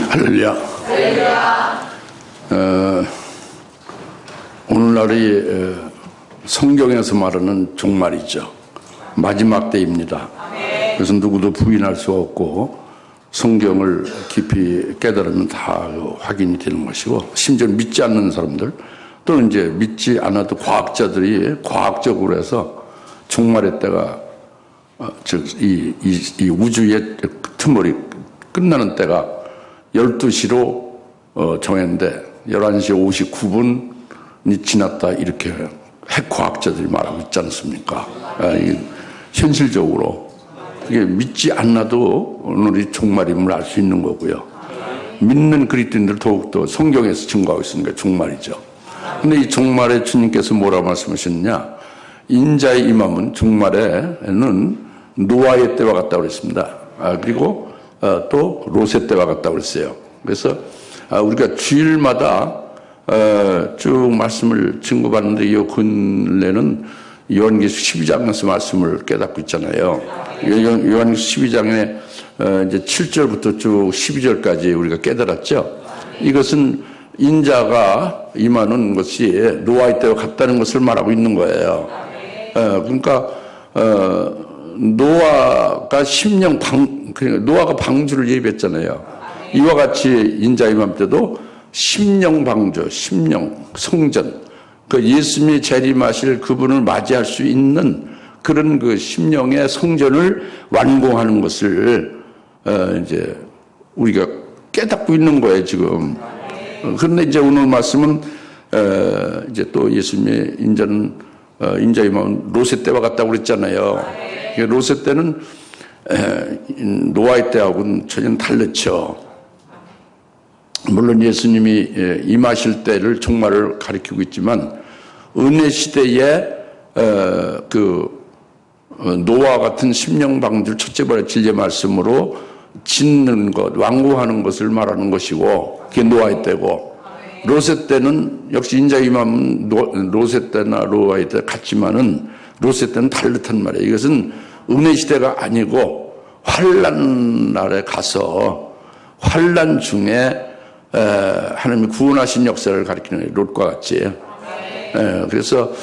할렐루야. 오늘날이 성경에서 말하는 종말이죠. 마지막 때입니다. 그래서 누구도 부인할 수 없고 성경을 깊이 깨달으면 다 확인이 되는 것이고, 심지어 믿지 않는 사람들 또는 이제 믿지 않아도 과학자들이 과학적으로 해서 종말의 때가 이 우주의 틈머리 끝나는 때가 12시로 정했는데 11시 59분이 지났다, 이렇게 핵과학자들이 말하고 있지 않습니까? 현실적으로 그게 믿지 않아도 오늘이 종말임을 알 수 있는 거고요. 믿는 그리스도인들 더욱더 성경에서 증거하고 있으니까 종말이죠. 근데 이 종말에 주님께서 뭐라고 말씀하셨느냐? 인자의 임함은 종말에는 노아의 때와 같다고 그랬습니다. 그리고 또 롯의 때와 같다고 그랬어요. 그래서 우리가 주일마다 쭉 말씀을 증거받는데 이 근래는 요한계시록 12장에서 말씀을 깨닫고 있잖아요. 요한계시록 12장에 이제 7절부터 쭉 12절까지 우리가 깨달았죠. 이것은 인자가 임하는 것이 노아의 때와 같다는 것을 말하고 있는 거예요. 그러니까 노아가 노아가 방주를 예비했잖아요. 이와 같이 인자 임할 때도 심령 방주, 심령 성전, 그 예수님이 재림하실 그분을 맞이할 수 있는 그런 그 심령의 성전을 완공하는 것을 이제 우리가 깨닫고 있는 거예요, 지금. 그런데 이제 오늘 말씀은 이제 또 예수님의 인자는 인자 임하면 롯의 때와 같다고 그랬잖아요. 롯의 때는 노아의 때하고는 전혀 다르죠. 물론 예수님이 임하실 때를 종말을 가리키고 있지만 은혜 시대에 노아 같은 심령방주를 첫째 번의 진리의 말씀으로 짓는 것, 완고하는 것을 말하는 것이고, 그게 노아의 때고, 롯의 때는 역시 인자 임하면 롯의 때나 노아의 때 같지만은 롯의 때는 다르단 말이에요. 이것은 은혜 시대가 아니고 환난 날에 가서 환난 중에 하나님이 구원하신 역사를 가리키는 롯과 같이. 그래서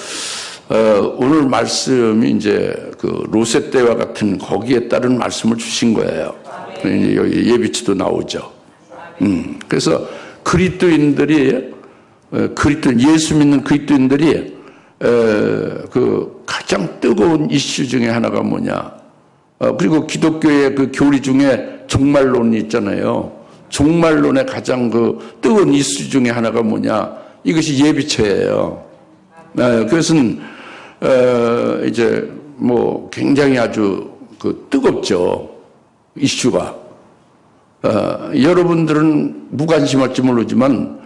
오늘 말씀이 이제 그 롯의 때와 같은 거기에 따른 말씀을 주신 거예요. 여기 예비치도 나오죠. 그래서 그리스도인들이 예수 믿는 그리스도인들이 그 가장 뜨거운 이슈 중에 하나가 뭐냐? 그리고 기독교의 그 교리 중에 종말론이 있잖아요. 종말론의 가장 그 뜨거운 이슈 중에 하나가 뭐냐? 이것이 예비처예요. 그것은 이제 뭐 굉장히 아주 그 뜨겁죠, 이슈가. 여러분들은 무관심할지 모르지만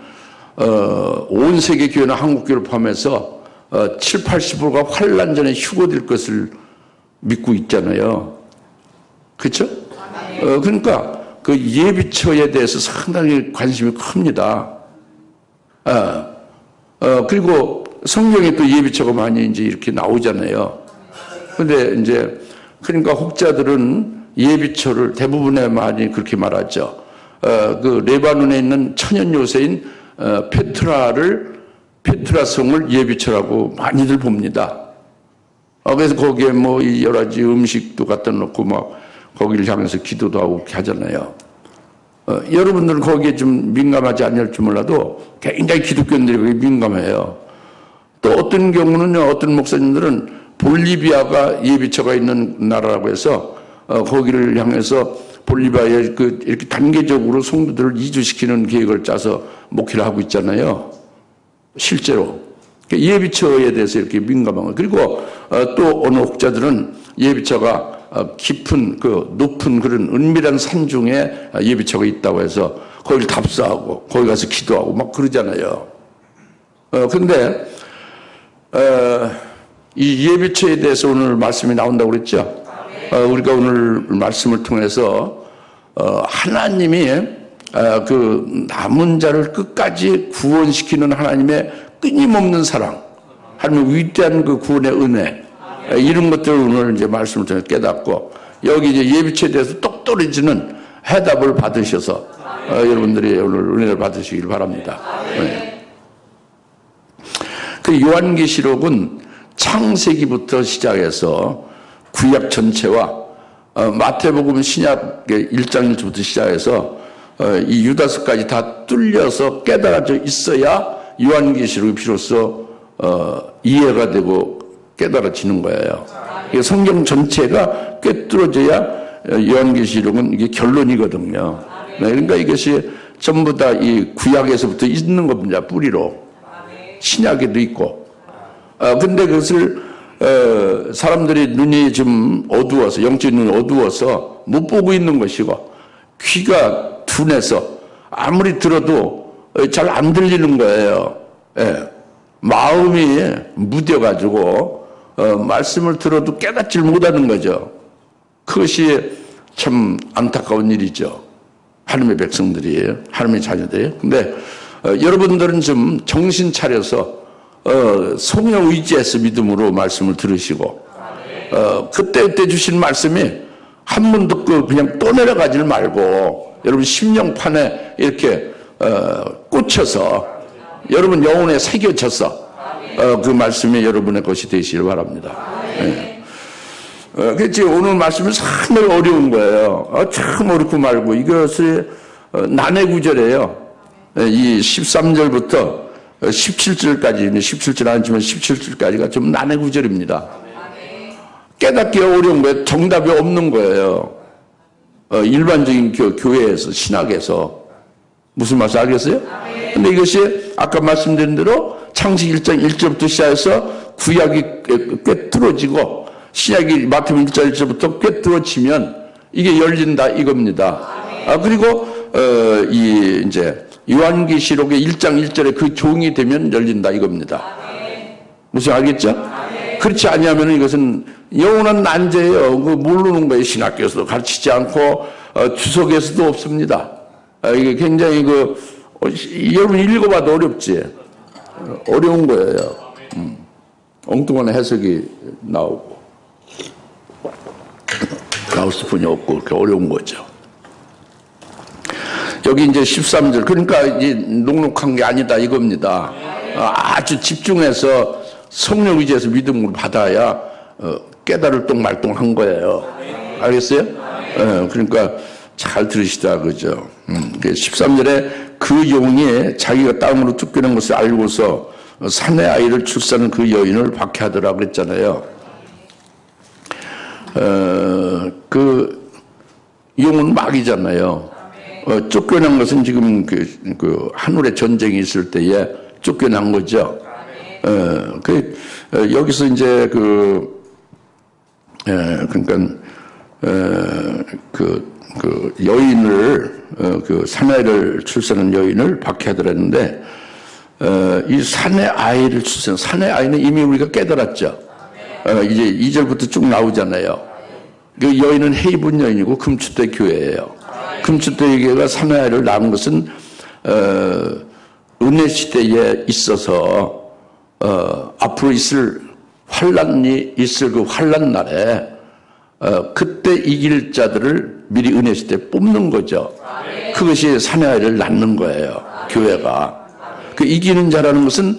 온 세계 교회나 한국 교회를 포함해서 7, 80%가 환난 전에 휴거될 것을 믿고 있잖아요. 그렇죠? 그러니까 그 예비처에 대해서 상당히 관심이 큽니다. 그리고 성경에 또 예비처가 많이 이제 이렇게 나오잖아요. 근데 이제 그러니까 혹자들은 예비처를 대부분의 많이 그렇게 말하죠. 그 레바논에 있는 천연 요새인 페트라성을 예비처라고 많이들 봅니다. 그래서 거기에 뭐 여러 가지 음식도 갖다 놓고 막 거기를 향해서 기도도 하고 그렇게 하잖아요. 여러분들은 거기에 좀 민감하지 않을지 몰라도 굉장히 기독교인들이 거기 민감해요. 또 어떤 경우는 어떤 목사님들은 볼리비아가 예비처가 있는 나라라고 해서 거기를 향해서 볼리비아에 이렇게 단계적으로 성도들을 이주시키는 계획을 짜서 목회를 하고 있잖아요. 실제로 예비처에 대해서 이렇게 민감한 거. 그리고 또 어느 혹자들은 예비처가 깊은 높은 그런 은밀한 산 중에 예비처가 있다고 해서 거기를 답사하고 거기 가서 기도하고 막 그러잖아요. 근데 이 예비처에 대해서 오늘 말씀이 나온다고 그랬죠. 우리가 오늘 말씀을 통해서 하나님이 그 남은 자를 끝까지 구원시키는 하나님의 끊임없는 사랑, 하나님의 위대한 그 구원의 은혜, 이런 것들을 오늘 이제 말씀을 통해 깨닫고, 여기 이제 예비처에 대해서 똑 떨어지는 해답을 받으셔서 여러분들이 오늘 은혜를 받으시길 바랍니다. 네. 그 요한계시록은 창세기부터 시작해서 구약 전체와 마태복음 신약의 1장 1절부터 시작해서 이 유다서까지 다 뚫려서 깨달아져 있어야 요한계시록이 비로소 이해가 되고 깨달아지는 거예요. 성경 전체가 꿰뚫어져야 요한계시록은 이게 결론이거든요. 네, 그러니까 이것이 전부 다 이 구약에서부터 있는 겁니다. 뿌리로. 신약에도 있고. 근데 그것을 사람들이 눈이 좀 어두워서, 영적인 눈이 어두워서 못 보고 있는 것이고, 귀가 둔해서 아무리 들어도 잘 안 들리는 거예요. 예. 마음이 무뎌가지고 말씀을 들어도 깨닫질 못하는 거죠. 그것이 참 안타까운 일이죠. 하나님의 백성들이에요. 하나님의 자녀들이에요. 근데 여러분들은 좀 정신 차려서 성령 의지해서 믿음으로 말씀을 들으시고 그때 주신 말씀이 한 번 듣고 그냥 또 내려가질 말고 여러분 심령판에 이렇게 꽂혀서 여러분 영혼에 새겨져서 그 말씀이 여러분의 것이 되시길 바랍니다. 네. 그렇지. 오늘 말씀은 상당히 어려운 거예요. 참 어렵고 말고 이것이 난해 구절이에요. 이 13절부터 17절까지 17절 아니지만 17절까지가 좀 난해 구절입니다. 깨닫기 어려운 거예요. 정답이 없는 거예요. 일반적인 교회에서 신학에서 무슨 말씀 알겠어요? 근데 이것이 아까 말씀드린 대로 창세기 1장 1절부터 시작해서 구약이 꿰뚫어지고 신약이 마태복음 1장 1절부터 꿰뚫어지면 이게 열린다 이겁니다. 그리고 이제 요한계시록의 1장 1절에 그 종이 되면 열린다 이겁니다. 무슨 알겠죠? 그렇지 아니하면 이것은 영원한 난제예요. 그 모르는 거예요. 신학교에서도 가르치지 않고 주석에서도 없습니다. 이게 굉장히 여러분 읽어봐도 어렵지. 어려운 거예요. 엉뚱한 해석이 나오고 가우스푼이 없고 그렇게 어려운 거죠. 여기 이제 13절 그러니까 이제 녹록한 게 아니다 이겁니다. 아주 집중해서 성령 의지해서 믿음을 받아야 깨달을 똥말똥한 거예요. 알겠어요? 그러니까 잘 들으시다 그죠? 13절에 그 용이 자기가 땅으로 쫓겨난 것을 알고서 사내 아이를 출산한 그 여인을 박해하더라 그랬잖아요. 그 용은 막이잖아요. 쫓겨난 것은 지금 그 하늘의 전쟁이 있을 때에 쫓겨난 거죠. 여기서 이제 그러니까 그 여인을 그 사내를 출산한 여인을 박해하더랬는데 이 사내 아이를 출산 사내 아이는 이미 우리가 깨달았죠. 이제 2절부터 쭉 나오잖아요. 그 여인은 헤이븐 여인이고 금추대 교회예요. 금추대 교회가 사내 아이를 낳은 것은 은혜 시대에 있어서 앞으로 있을 환란이 있을 그 환란 날에 그때 이길 자들을 미리 은혜 시대에 뽑는 거죠. 그것이 사내 아이를 낳는 거예요. 교회가. 그 이기는 자라는 것은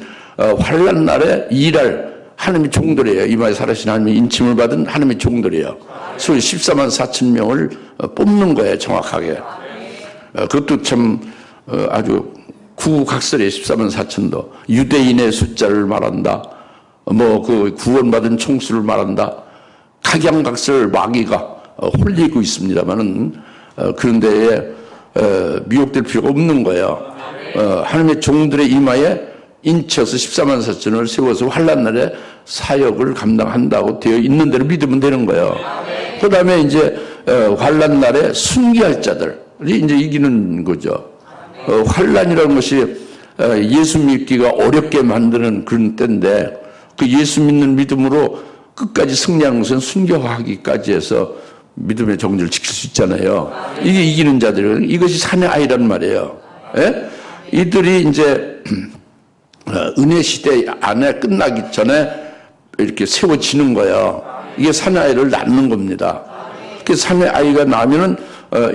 환란 날에 일할 하나님의 종들이에요. 이마에 살아신 하나님의 인침을 받은 하나님의 종들이에요. 소위 14만 4천 명을 뽑는 거예요. 정확하게. 그것도 참 아주 구각설이에요. 14만 4천도. 유대인의 숫자를 말한다. 그 구원받은 총수를 말한다. 각양각설 마귀가 홀리고 있습니다만은 그런 데에 미혹될 필요가 없는 거예요. 하나님의 종들의 이마에 인쳐서 14만 4천을 세워서 환란 날에 사역을 감당한다고 되어 있는 대로 믿으면 되는 거예요. 그 다음에 이제 환란 날에 순교할 자들이 이제 이기는 거죠. 환란이라는 것이 예수 믿기가 어렵게 만드는 그런 때인데 그 예수 믿는 믿음으로 끝까지 승리하는 것은 순교하기까지 해서 믿음의 정죄를 지킬 수 있잖아요. 이게 이기는 자들은 이것이 사내 아이란 말이에요. 예? 이들이 이제 은혜 시대 안에 끝나기 전에 이렇게 세워지는 거예요. 이게 사내 아이를 낳는 겁니다. 그 사내 아이가 나면은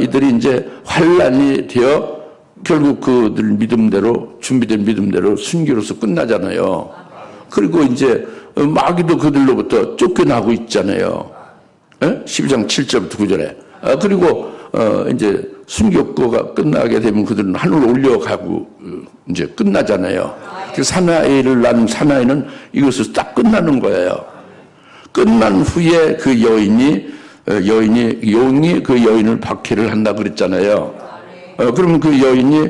이들이 이제 환란이 되어 결국 그들 믿음대로 준비된 믿음대로 순교로서 끝나잖아요. 그리고 이제 마귀도 그들로부터 쫓겨나고 있잖아요. 12장 7절부터 9절에. 그리고 이제 순교가 끝나게 되면 그들은 하늘로 올려가고 이제 끝나잖아요. 그 사나이를 낳은 사나이는 이것을 딱 끝나는 거예요. 끝난 후에 그 용이 그 여인을 박해를 한다 그랬잖아요. 그러면 그 여인이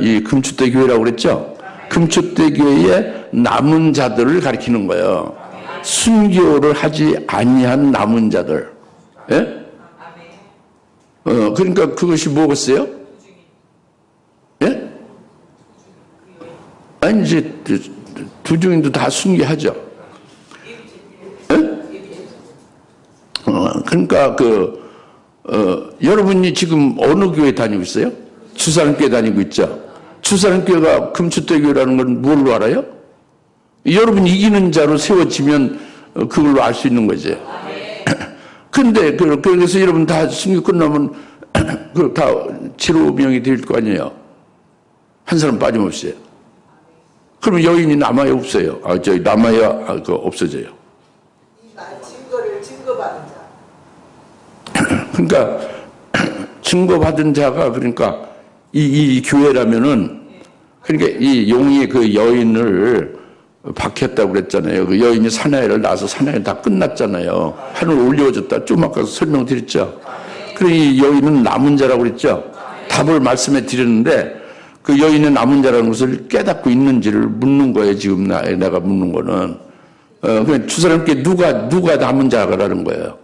이 금추대 교회라고 그랬죠. 금추대 교회의 남은 자들을 가리키는 거예요. 순교를 하지 아니한 남은 자들. 예? 그러니까 그것이 뭐겠어요? 예? 아니, 이제, 두 중인도 다 순교하죠. 예? 그러니까 여러분이 지금 어느 교회 다니고 있어요? 주사람교회 다니고 있죠? 주사람교회가 금추대교회라는 건 뭘로 알아요? 여러분이 이기는 자로 세워지면 그걸로 알 수 있는 거지. 근데 그래서 여러분 다 순교 끝나면 다 제로명이 될 거 아니에요. 한 사람 빠짐없이. 그러면 여인이 남아야 없어요. 남아야 없어져요. 증거받은 자. 그러니까 증거받은 자가 그러니까 이 교회라면은 그러니까 이 용이 그 여인을 박혔다고 그랬잖아요. 그 여인이 사나이를 낳아서 사나이 다 끝났잖아요. 하늘 올려졌다. 좀 아까 설명드렸죠. 그래 이 여인은 남은 자라고 그랬죠. 답을 말씀해 드렸는데 그 여인의 남은 자라는 것을 깨닫고 있는지를 묻는 거예요. 지금 내가 묻는 거는 그냥 두 사람께 누가 남은 자가라는 거예요.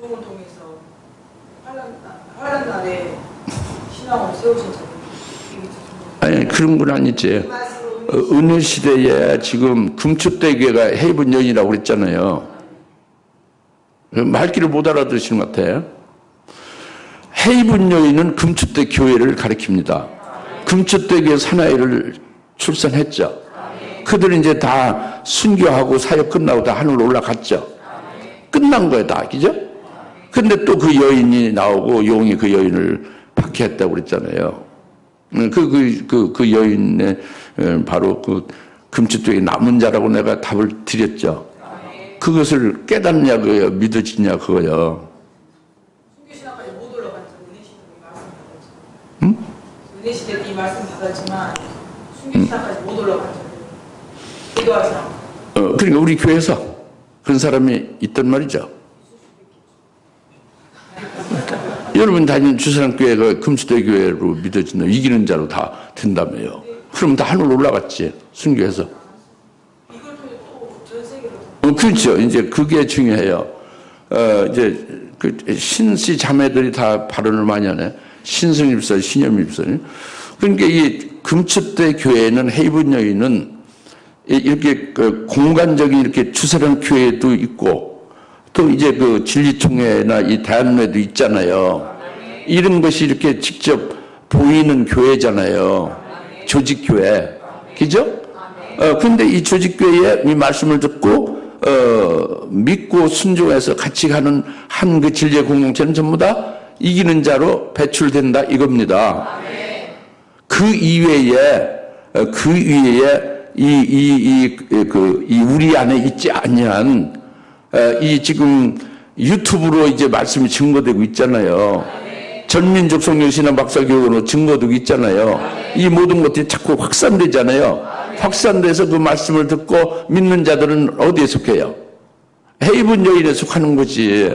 종을 통해서 환란 날에 신앙을 세우신 자. 아니 그런 건 아니지. 은혜 시대에 지금 금추대교회가 헤이븐 여인이라고 그랬잖아요. 말귀를 못 알아들으시는 것 같아요. 헤이븐 여인은 금추대 교회를 가리킵니다. 금추대 교회 사나이를 출산했죠. 그들은 이제 다 순교하고 사역 끝나고 다 하늘로 올라갔죠. 끝난 거예요, 다. 그죠? 근데 또 그 여인이 나오고 용이 그 여인을 박해했다고 그랬잖아요. 그 여인의 바로 그 금추대의 남은 자라고 내가 답을 드렸죠. 그것을 깨닫냐, 그거요. 믿어지냐, 그거요. 순교신앙까지 못 올라갔죠. 은혜시대 이 말씀 받았죠. 은혜시대 이 말씀 받았지만 순교신앙까지 못 올라갔죠. 기도할 사람. 그러니까 우리 교회에서 그런 사람이 있단 말이죠. 여러분 다니는 주사랑교회가 금수대 교회로 믿어진다. 이기는 자로 다 된다며요. 그러면 다 하늘로 올라갔지. 순교해서. 이걸 통해 또전 세계로. 그렇죠. 이제 그게 중요해요. 이제 그 신씨 자매들이 다 발언을 많이 하네. 신승입설, 신염입설. 그러니까 이 금추대 교회는 헤이븐 여인은 이렇게 그 공간적인 이렇게 주사랑 교회도 있고 또 이제 그 진리총회나 이 대한회도 있잖아요. 이런 것이 이렇게 직접 보이는 교회잖아요. 조직교회. 그죠? 근데 이 조직교회의 이 말씀을 듣고, 믿고 순종해서 같이 가는 한 그 진리의 공동체는 전부 다 이기는 자로 배출된다 이겁니다. 그 이외에 이 우리 안에 있지 아니한 이 지금 유튜브로 이제 말씀이 증거되고 있잖아요. 전민족 성경신앙 박사교육으로 증거되고 있잖아요. 이 모든 것들이 자꾸 확산되잖아요. 확산돼서 그 말씀을 듣고 믿는 자들은 어디에 속해요? 헤이븐 여인에 속하는 거지.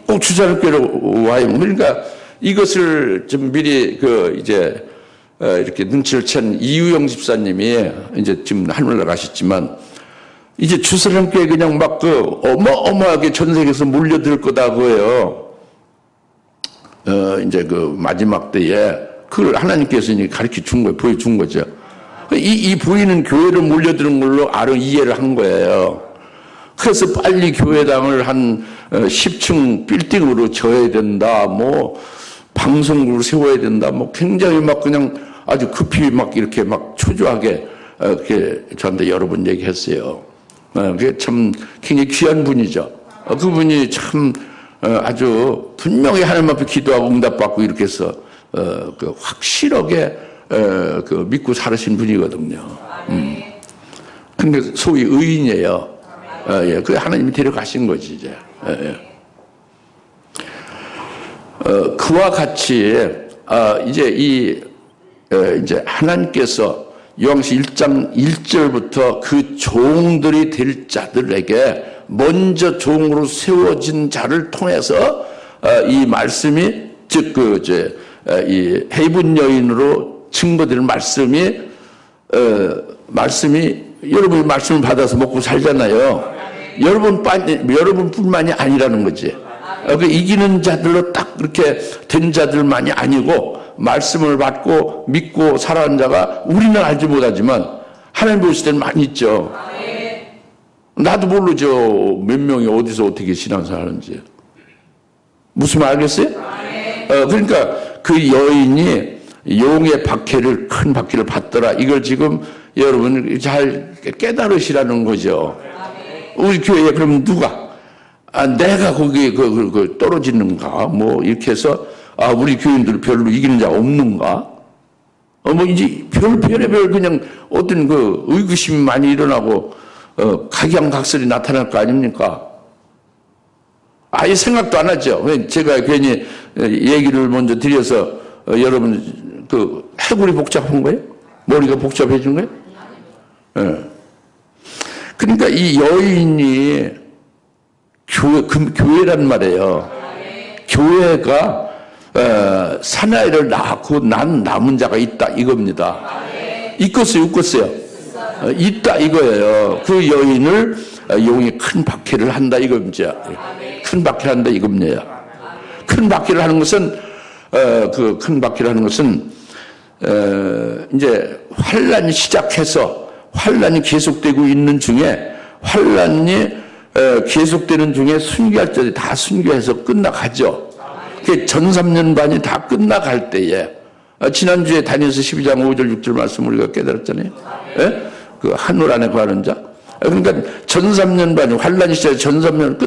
꼭 주자교회로 와요. 그러니까 이것을 좀 미리 이렇게 눈치를 챈 이유영 집사님이 이제 지금 하늘나라 가셨지만 이제 주사랑교회 그냥 막 어마어마하게 전 세계에서 몰려들 거다 그거예요. 이제 그 마지막 때에 그걸 하나님께서 이제 가르쳐 준 거예요. 보여준 거죠. 이 보이는 교회를 몰려드는 걸로 이해를 한 거예요. 그래서 빨리 교회당을 한 10층 빌딩으로 져야 된다. 방송국을 세워야 된다. 굉장히 막 그냥 아주 급히 막 이렇게 막 초조하게 이렇게 저한테 여러 번 얘기했어요. 그게 참 굉장히 귀한 분이죠. 그분이 참 아주 분명히 하나님 앞에 기도하고 응답받고 이렇게 해서 그 확실하게 그 믿고 살으신 분이거든요. 그러니까 소위 의인이에요. 예, 그 하나님이 데려가신 거지 이제. 그와 같이 이제 이제 하나님께서 요한계시록 1장 1절부터 그 종들이 될 자들에게 먼저 종으로 세워진 자를 통해서 이 말씀이 즉 이 헤이븐 여인으로 증거되는 말씀이 여러분이 말씀을 받아서 먹고 살잖아요. 여러분뿐만이 아니라는 거지. 그 이기는 자들로 딱 그렇게 된 자들만이 아니고 말씀을 받고 믿고 살아가는 자가 우리는 알지 못하지만 하나님 보실 때는 많이 있죠. 나도 모르죠. 몇 명이 어디서 어떻게 신앙생활 하는지. 무슨 말 알겠어요? 그러니까 그 여인이 용의 박해를 큰 박해를 받더라. 이걸 지금 여러분 잘 깨달으시라는 거죠. 우리 교회에 그럼 누가 내가 거기에 떨어지는가 뭐 이렇게 해서 우리 교인들 별로 이기는 자 없는가? 뭐 이제 별의별 그냥 어떤 그 의구심이 많이 일어나고 각양각설이 나타날 거 아닙니까? 아예 생각도 안 하죠. 제가 괜히 얘기를 먼저 드려서 여러분 그 해골이 복잡한 거예요? 머리가 복잡해진 거예요? 예. 그러니까 이 여인이 교회란 말이에요. 교회가 사나이를 낳고 난 남은 자가 있다 이겁니다. 있겠어요, 없겠어요? 있다 이거예요. 그 여인을 용이 큰 박해를 한다 이겁니다. 큰 박해를 한다 이겁니다. 큰 박해를 하는 것은 그 큰 박해를 하는 것은 이제 환란이 시작해서 환란이 계속되고 있는 중에 환란이 계속되는 중에 순교할 때에 다 순교해서 끝나가죠. 그 전 3년 반이 다 끝나갈 때에 지난주에 다니엘서 12장 5절 6절 말씀 우리가 깨달았잖아요. 예? 그 하늘 안에 거하는 자. 그러니까 전 3년 반이 환란이 시작해 전 3년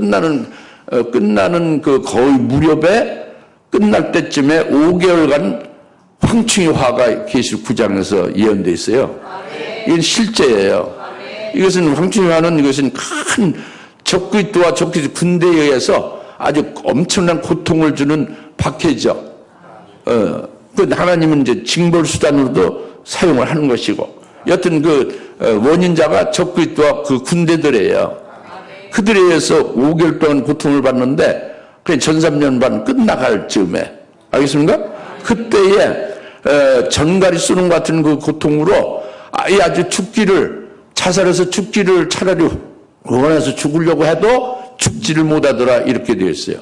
끝나는 그 거의 무렵에 끝날 때쯤에 5개월간 황충의 화가 계시록 9장에서 예언되어 있어요. 이건 실제예요. 이것은 황충의 화는 이것은 큰 적그리스도와 적그리스도 군대에 의해서 아주 엄청난 고통을 주는 박해죠. 그 하나님은 이제 징벌 수단으로도 사용을 하는 것이고, 여튼 그 원인자가 적그리스도와 그 군대들이에요. 그들에 의해서 5개월 동안 고통을 받는데, 그 전 3년 반 끝나갈 즈음에, 알겠습니까? 그때에 전갈이 쏘는 것 같은 그 고통으로 아주 자살해서 죽기를 차라리 원해서 죽으려고 해도 죽지를 못하더라 이렇게 되어 있어요.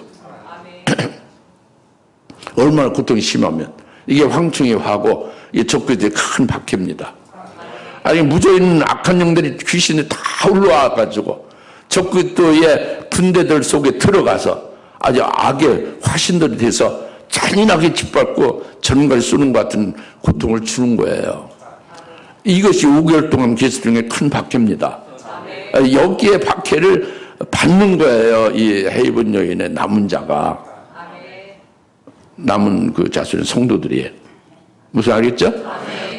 얼마나 고통이 심하면 이게 황충의 화고 이 적그리스도의 큰 박해입니다. 아니 무저있는 악한 영들이 귀신이 다 올라와 가지고 적그리스도의 군대들 속에 들어가서 아주 악의 화신들이 돼서 잔인하게 짓밟고 전갈이 쏘는 것 같은 고통을 주는 거예요. 이것이 5개월 동안 계속 중에 큰 박해입니다. 여기에 박해를 받는 거예요. 이 헤이븐 여인의 남은 자가. 남은 그 자손의 성도들이. 무슨 알겠죠?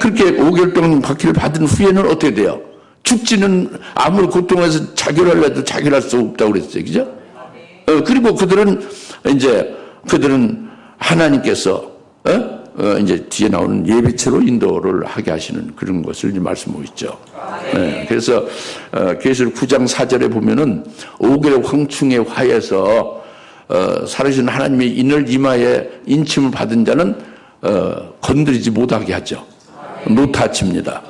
그렇게 5개월 동안 박해를 받은 후에는 어떻게 돼요? 죽지는 아무리 고통해서 자결하려도 자결할 수 없다고 그랬어요. 그죠? 그리고 그들은 하나님께서, 이제 뒤에 나오는 예비체로 인도를 하게 하시는 그런 것을 이제 말씀하고 있죠. 네, 그래서, 계시록 9장 4절에 보면은 5개월 황충의 화에서, 살아계신 하나님의 인을 이마에 인침을 받은 자는, 건드리지 못하게 하죠. 노타치입니다.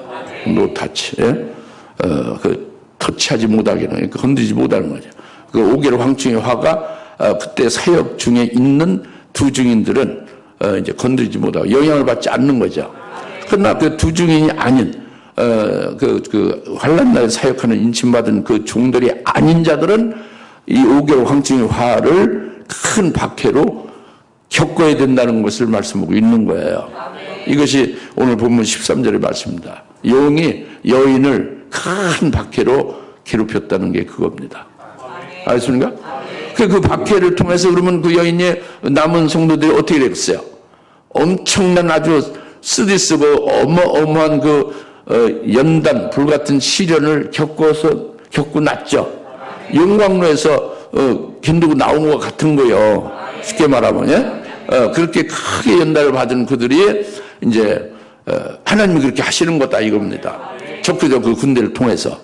노타치. 예? 터치하지 못하게 하는, 건드리지 못하는 거죠. 그 5개월 황충의 화가 그때 사역 중에 있는 두 증인들은 이제 건드리지 못하고 영향을 받지 않는 거죠. 그러나 그 두 증인이 아닌 그 환란날에 사역하는 인침받은 그 종들이 아닌 자들은 이 5개월 황충의 화를 큰 박해로 겪어야 된다는 것을 말씀하고 있는 거예요. 이것이 오늘 본문 13절의 말씀입니다. 용이 여인을 큰 박해로 괴롭혔다는 게 그겁니다. 알겠습니까? 그 박해를 통해서 그러면 그 여인이 남은 성도들이 어떻게 됐어요? 엄청난 아주 쓰디쓰고 어마어마한 연단, 불같은 시련을 겪고 났죠. 영광로에서 견디고 나온 것 같은 거요. 쉽게 말하면, 예? 그렇게 크게 연단을 받은 그들이 이제, 하나님이 그렇게 하시는 거다 이겁니다. 적극적으로 그 군대를 통해서.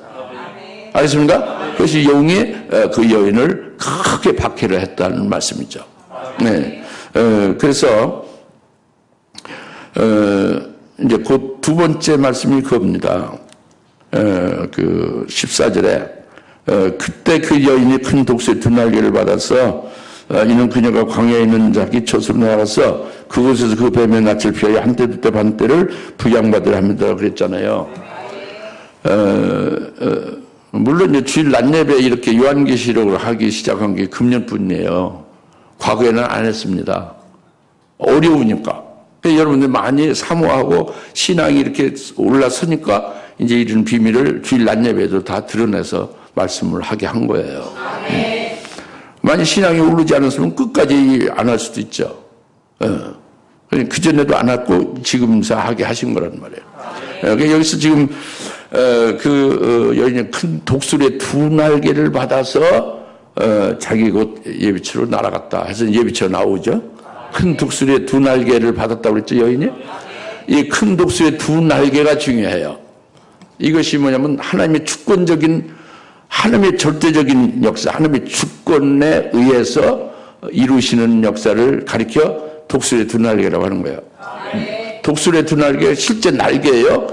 알겠습니까? 그것이 영이 그 여인을 크게 박해를 했다는 말씀이죠. 네. 그래서, 이제 그 두 번째 말씀이 그겁니다. 그 14절에, 그때 그 여인이 큰 독수의 두 날개를 받아서, 이는 그녀가 광야에 있는 자기 젖으로 나가서 그곳에서 그 뱀의 낯을 피하여 한때 두때 반때를 부양받으려 합니다. 그랬잖아요. 물론 이제 주일 낮 예배 이렇게 요한계시록을 하기 시작한 게 금년뿐이에요. 과거에는 안 했습니다. 어려우니까. 여러분들 많이 사모하고 신앙이 이렇게 올라서니까 이제 이런 비밀을 주일 낮 예배에도 다 드러내서 말씀을 하게 한 거예요. 만약 신앙이 오르지 않았으면 끝까지 안 할 수도 있죠. 그 전에도 안 했고 지금서 하게 하신 거란 말이에요. 여기서 지금 여인이 큰 독수리의 두 날개를 받아서 자기 곧 예비치로 날아갔다 해서 예비치로 나오죠. 큰 독수리의 두 날개를 받았다고 그랬죠, 여인이? 이 큰 독수리의 두 날개가 중요해요. 이것이 뭐냐면 하나님의 주권적인, 하나님의 절대적인 역사, 하나님의 주권에 의해서 이루시는 역사를 가리켜 독수리의 두 날개라고 하는 거예요. 독수리의 두 날개가 실제 날개예요?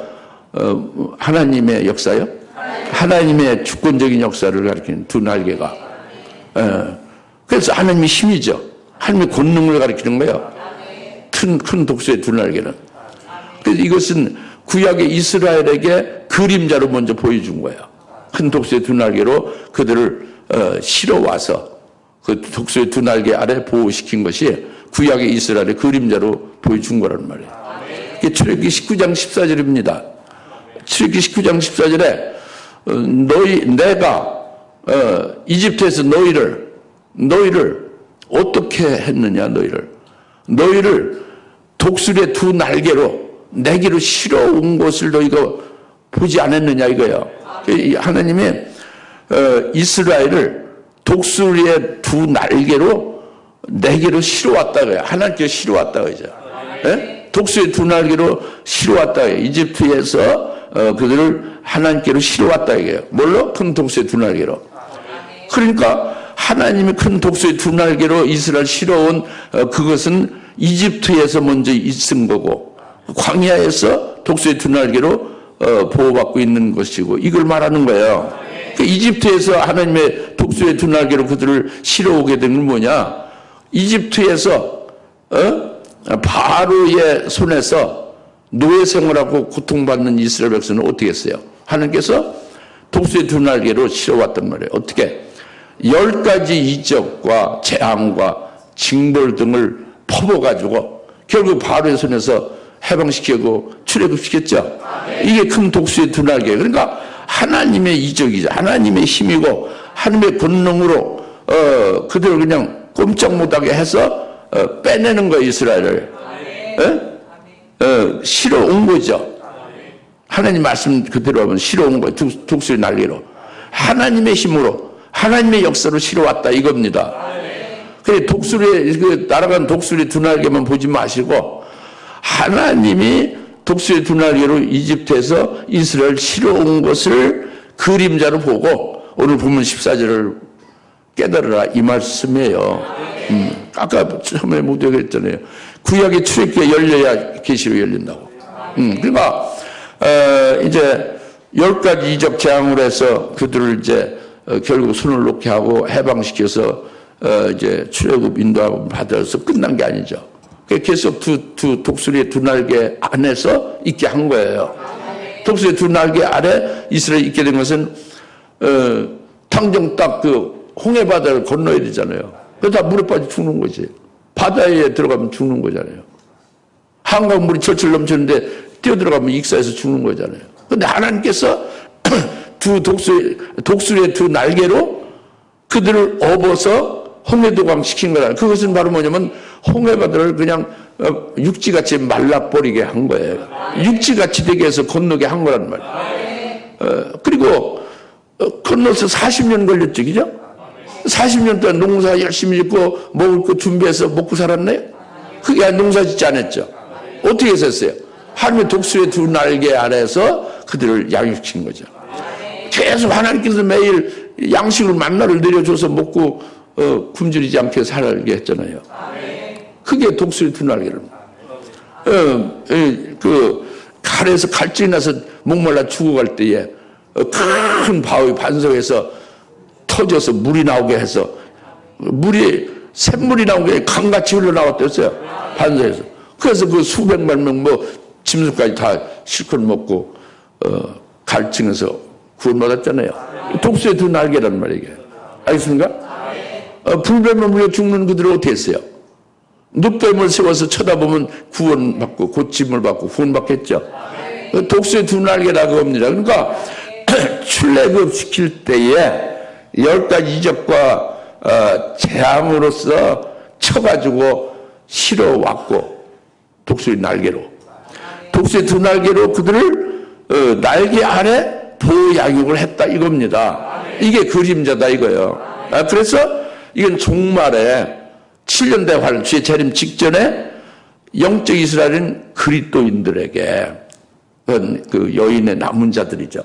하나님의 역사요? 하나님의 주권적인 역사를 가리키는 두 날개가. 그래서 하나님의 힘이죠. 하나님의 권능을 가리키는 거예요. 큰 독수리의 두 날개는. 그래서 이것은 구약의 이스라엘에게 그림자로 먼저 보여준 거예요. 큰 독수리의 두 날개로 그들을 실어와서 그 독수리의 두 날개 아래 보호시킨 것이 구약의 이스라엘의 그림자로 보여준 거란 말이에요. 이게 출애굽기 19장 14절입니다. 출애굽기 19장 14절에 내가 이집트에서 너희를 어떻게 했느냐, 너희를 독수리의 두 날개로 내게로 실어온 것을 너희가 보지 않았느냐 이거예요. 하나님이 이스라엘을 독수리의 두 날개로 내게로 실어왔다고요. 하나님께 실어왔다고 하죠. 예? 독수리의 두 날개로 실어왔다고 해요. 이집트에서 그들을 하나님께로 실어왔다 이거예요. 뭘로? 큰 독수리의 두 날개로. 그러니까 하나님이 큰 독수리의 두 날개로 이스라엘 실어온 그것은 이집트에서 먼저 있은 거고 광야에서 독수리의 두 날개로 보호받고 있는 것이고 이걸 말하는 거예요. 이집트에서 하나님의 독수리의 두 날개로 그들을 실어오게 된 건 뭐냐? 이집트에서 바로의 손에서 노예 생활하고 고통받는 이스라엘 백성은 어떻게 했어요? 하나님께서 독수리의 두 날개로 실어왔단 말이에요. 어떻게? 10가지 이적과 재앙과 징벌 등을 퍼부어가지고 결국 바로의 손에서 해방시키고 출애굽시켰죠. 이게 큰 독수리의 두 날개. 그러니까 하나님의 이적이죠. 하나님의 힘이고 하나님의 권능으로 그들을 그냥 꼼짝 못하게 해서 빼내는 거예요. 이스라엘을. 실어온 거죠. 하나님 말씀 그대로 하면 실어온 거예요. 독수리 날개로. 하나님의 힘으로 하나님의 역사로 실어왔다 이겁니다. 그래 독수리 날아간 독수리 두 날개만 보지 마시고 하나님이 독수리 두 날개로 이집트에서 이스라엘 실어온 것을 그림자로 보고 오늘 본문 14절을 깨달으라 이 말씀이에요. 아까 처음에 모두 그랬잖아요. 구약의 출애굽기가 열려야 계시로 열린다고. 그러니까 이제 10가지 이적 재앙으로 해서 그들을 이제 결국 손을 놓게 하고 해방시켜서 이제 출애굽 인도하고 받아서 끝난 게 아니죠. 계속 독수리의 두 날개 안에서 있게 한 거예요. 독수리의 두 날개 아래 이스라엘이 있게 된 것은 당장 딱 홍해 바다를 건너야 되잖아요. 그러다 물에 빠져 죽는 거지. 바다에 들어가면 죽는 거잖아요. 한강 물이 철철 넘치는데 뛰어들어가면 익사해서 죽는 거잖아요. 그런데 하나님께서 독수리의 두 날개로 그들을 업어서 홍해도강 시킨 거다. 그것은 바로 뭐냐면 홍해바다를 그냥 육지같이 말라버리게 한 거예요. 육지같이 되게 해서 건너게 한 거란 말이에요. 그리고 건너서 40년 걸렸죠, 그죠? 40년 동안 농사 열심히 짓고 먹을 거 준비해서 먹고 살았나요? 그게 농사 짓지 않았죠. 어떻게 했었어요? 하나님의 독수의 두 날개 아래서 그들을 양육시킨 거죠. 계속 하나님께서 매일 양식을 만나를 내려줘서 먹고 굶주리지 않게 살게 했잖아요. 그게 독수의 두 날개랍니다. 그 칼에서 갈증이 나서 목말라 죽어갈 때에 큰 바위 반석에서 터져서 물이 나오게 해서 샘물이 나오게 강같이 흘러나왔댔어요. 반석에서. 그래서 그 수백만 명 짐승까지 다 실컷 먹고 갈증에서 구원받았잖아요. 독수의 두 날개란 말이에요. 알겠습니까? 불뱀을 물려 죽는 그들을 어떻게 했어요? 늑뱀을 세워서 쳐다보면 구원받고 고침을 받고 구원받겠죠. 독수의 두 날개라 그겁니다. 그러니까 출애굽 시킬 때에 10가지 이적과 재앙으로서 쳐가지고 실어왔고 독수의 날개로 독수의 두 날개로 그들을 날개 아래 보양육을 했다 이겁니다. 이게 그림자다 이거예요. 그래서 이건 종말에 7년 대환란 주의 재림 직전에 영적 이스라엘은 그리스도인들에게 그 여인의 남은 자들이죠.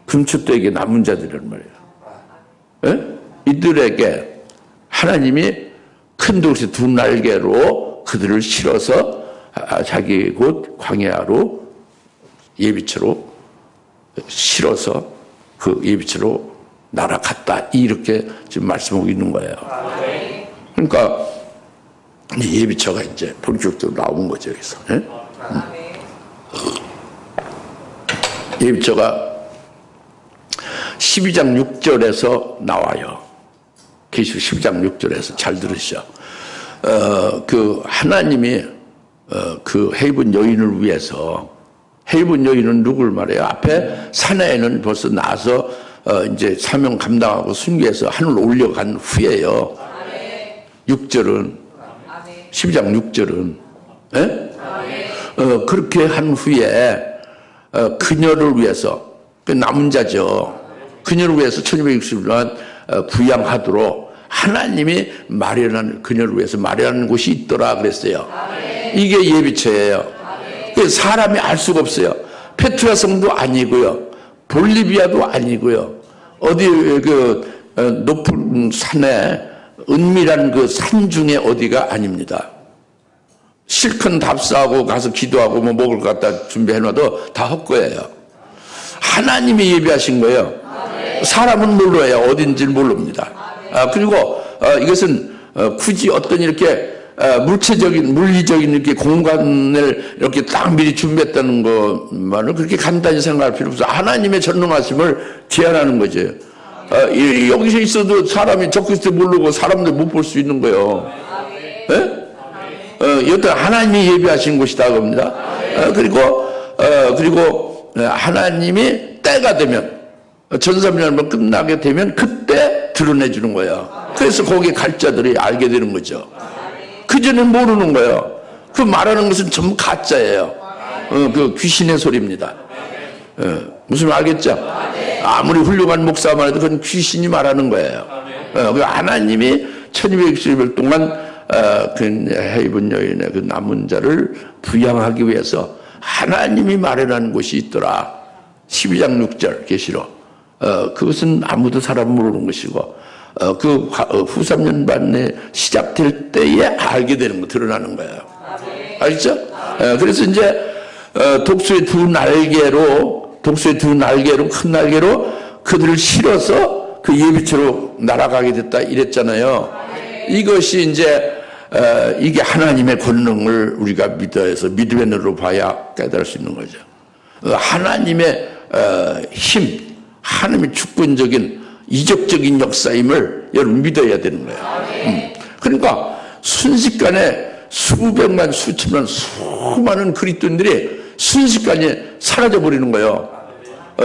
금추대에게 남은 자들이란 말이에요. 이들에게 하나님이 큰 독수의 두 날개로 그들을 실어서 자기 곧 광야로 예비처로 실어서 그 예비처로 날아갔다 이렇게 지금 말씀하고 있는 거예요. 그러니까 예비처가 이제 본격적으로 나온 거죠 여기서. 예비처가 12장 6절에서 나와요. 계시록 12장 6절에서 잘 들으시죠. 그 하나님이 그 헤이븐 여인을 위해서 헤이븐 여인은 누굴 말해요? 앞에 사내에는 벌써 나서 이제 사명 감당하고 순교해서 하늘로 올려간 후에요. 6절은 12장 6절은 그렇게 한 후에 그녀를 위해서 그 남은 자죠. 그녀를 위해서 1260년 부양하도록 하나님이 마련한 그녀를 위해서 마련한 곳이 있더라 그랬어요. 이게 예비처예요. 사람이 알 수가 없어요. 페트라 성도 아니고요. 볼리비아도 아니고요. 어디 그 높은 산에 은밀한 그 산 중에 어디가 아닙니다. 실컷 답사하고 가서 기도하고 뭐 먹을 것 갖다 준비해놔도 다 헛거예요. 하나님이 예비하신 거예요. 사람은 몰라요. 어딘지를 모릅니다. 그리고 이것은 굳이 어떤 이렇게 물체적인 물리적인 이렇게 공간을 이렇게 딱 미리 준비했다는 것만을 그렇게 간단히 생각할 필요 없어요. 하나님의 전능하심을 제안하는 거죠. 여기서 있어도 사람이 적그리스도 모르고 사람들 못 볼 수 있는 거예요. 여튼 하나님이 예비하신 곳이다 겁니다. 그리고 하나님이 때가 되면 전삼년만 끝나게 되면 그때 드러내 주는 거예요. 그래서 거기 갈 자들이 알게 되는 거죠. 그전엔 모르는 거예요. 그 말하는 것은 전부 가짜예요. 그 귀신의 소리입니다. 무슨 말 알겠죠? 아무리 훌륭한 목사만 해도 그건 귀신이 말하는 거예요. 그 하나님이 1260일 동안 그 헤이븐 여인의 그 남은 자를 부양하기 위해서 하나님이 마련한 곳이 있더라. 12장 6절 계시록. 그것은 아무도 사람 모르는 것이고 그 후 3년 반에 시작될 때에 알게 되는 거 드러나는 거예요. 알겠죠? 그래서 이제 독수의 두 날개로 큰 날개로 그들을 실어서 그 예비처로 날아가게 됐다 이랬잖아요. 이것이 이제 이게 하나님의 권능을 우리가 믿어서 믿음의 눈으로 봐야 깨달을 수 있는 거죠. 하나님의 힘, 하나님의 주권적인 이적적인 역사임을 여러분 믿어야 되는 거예요. 그러니까 순식간에 수백만 수천만 수많은 그리스도인들이 순식간에 사라져 버리는 거예요.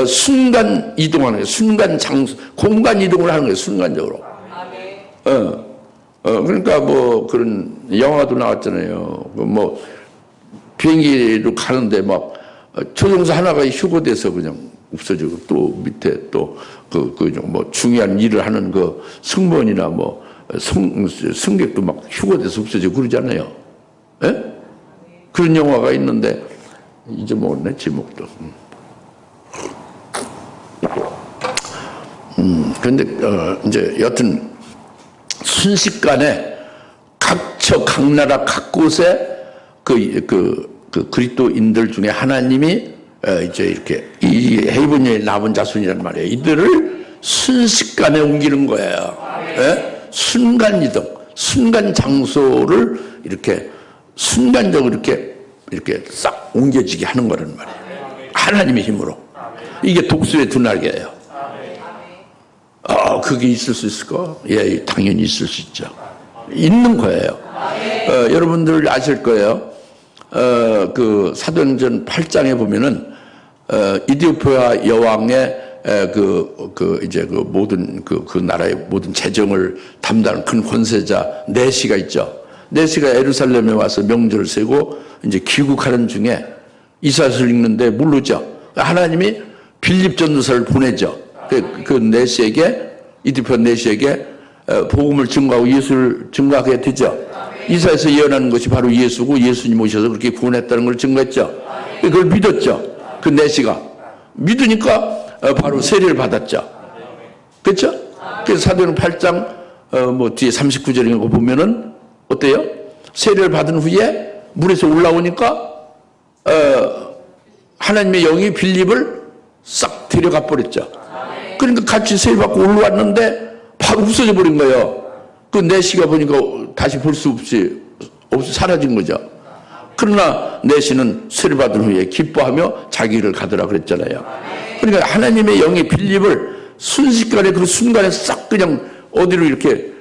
순간 이동하는 거예요. 순간 장소, 공간 이동을 하는 거예요. 순간적으로. 그러니까 뭐 그런 영화도 나왔잖아요. 뭐 비행기로 가는데 막 조종사 하나가 휴거돼서 그냥 없어지고 또 밑에 또 뭐 중요한 일을 하는 그 승무원이나 뭐 승객도 막 휴거돼서 없어지고 그러잖아요. 예? 그런 영화가 있는데 잊어먹었네 제목도. 그런데 이제 여튼 순식간에 각 나라 각 곳에 그 그리스도인들 중에 하나님이 이제 이렇게 이 헤이븐의 남은 자손이란 말이에요. 이들을 순식간에 옮기는 거예요. 예? 순간 이동, 순간 장소를 이렇게 순간적으로 이렇게 싹 옮겨지게 하는 거란 말이에요. 하나님의 힘으로. 이게 독수리의 두 날개예요. 그게 있을 수 있을까? 예, 당연히 있을 수 있죠. 있는 거예요. 여러분들 아실 거예요. 그 사도행전 8장에 보면은 이디오피아 여왕의 이제 그 모든 그 나라의 모든 재정을 담당하는 큰 권세자 네시가 있죠. 네시가 예루살렘에 와서 명절을 세고 이제 귀국하는 중에 이사야서를 읽는데 모르죠. 하나님이 빌립 전도사를 보내죠. 그 네시에게 이디오피아 네시에게 복음을 증거하고 예수를 증거하게 되죠. 이사야서 예언하는 것이 바로 예수고 예수님 오셔서 그렇게 구원했다는 걸 증거했죠. 그걸 믿었죠. 그 네시가 믿으니까 바로 세례를 받았죠. 그렇죠? 그래서 사도행전 8장 뭐 뒤에 39절인 거 보면은 어때요? 세례를 받은 후에 물에서 올라오니까 하나님의 영이 빌립을 싹 데려가 버렸죠. 그러니까 같이 세례 받고 올라왔는데 바로 없어져 버린 거예요. 그 네시가 보니까 다시 볼 수 없이 사라진 거죠. 그러나 네시는 세례 받은 후에 기뻐하며 자기 길을 가더라 그랬잖아요. 그러니까 하나님의 영이 빌립을 순식간에 그 순간에 싹 그냥 어디로 이렇게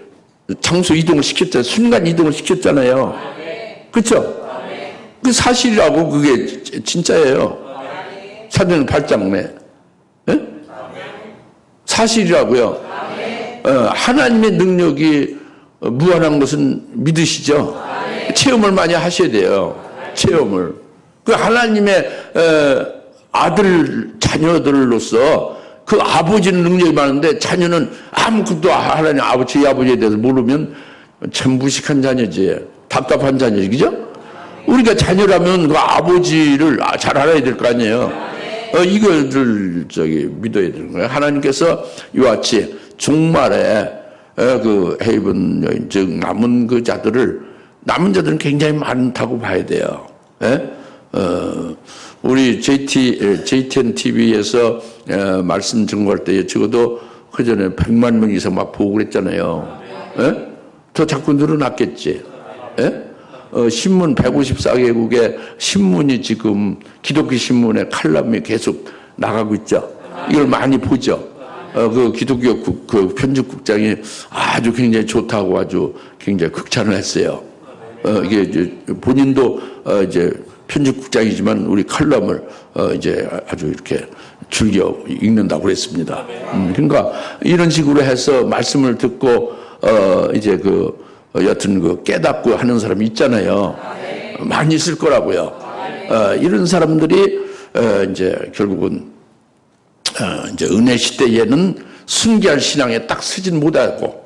장소 이동을 시켰잖아요. 순간 이동을 시켰잖아요. 그렇죠? 그 사실이라고 그게 진짜예요. 사도행전 8장에 사실이라고요. 하나님의 능력이 무한한 것은 믿으시죠? 체험을 많이 하셔야 돼요. 체험을. 그 하나님의 아들 자녀들로서 그 아버지는 능력이 많은데 자녀는 아무것도 하나님 아버지 아버지에 대해서 모르면 참 무식한 자녀지. 답답한 자녀지. 그죠? 우리가 자녀라면 그 아버지를 잘 알아야 될 거 아니에요. 이거를 믿어야 되는 거예요. 하나님께서 이와 같이 종말에 그 헤이븐 여인 즉 남은 자들은 굉장히 많다고 봐야 돼요. 예? 우리 JTN TV에서 말씀 증거할 때 적어도 그 전에 100만 명 이상 막 보고 그랬잖아요. 예? 더 자꾸 늘어났겠지. 예? 신문 154개국의 신문이 지금 기독교 신문의 칼럼이 계속 나가고 있죠. 이걸 많이 보죠. 그 기독교 그 편집국장이 아주 굉장히 좋다고 아주 굉장히 극찬을 했어요. 이게 이제 본인도 이제 편집국장이지만 우리 칼럼을 이제 아주 이렇게 즐겨 읽는다고 그랬습니다. 그러니까 이런 식으로 해서 말씀을 듣고 이제 여튼 깨닫고 하는 사람이 있잖아요. 많이 있을 거라고요. 이런 사람들이 이제 결국은 이제 은혜 시대에는 순결 신앙에 딱 서진 못하고,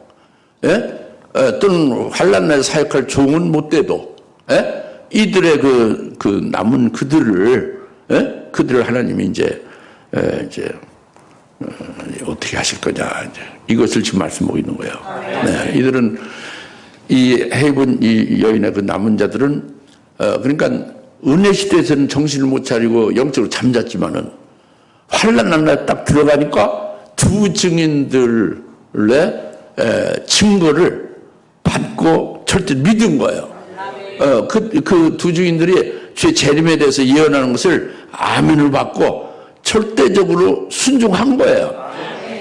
또는 환난날 사역할 종은 못 돼도, 이들의 그 남은 그들을 하나님이 이제 어떻게 하실 거냐, 이제 이것을 지금 말씀하고 있는 거예요. 네, 이들은 이 헤이븐 이 여인의 그 남은 자들은 그러니까 은혜 시대에서는 정신을 못 차리고 영적으로 잠잤지만은 환난한 날 딱 들어가니까 두 증인들의 증거를 받고 절대 믿은 거예요. 그 두 증인들이 주의 재림에 대해서 예언하는 것을 아멘을 받고 절대적으로 순종한 거예요.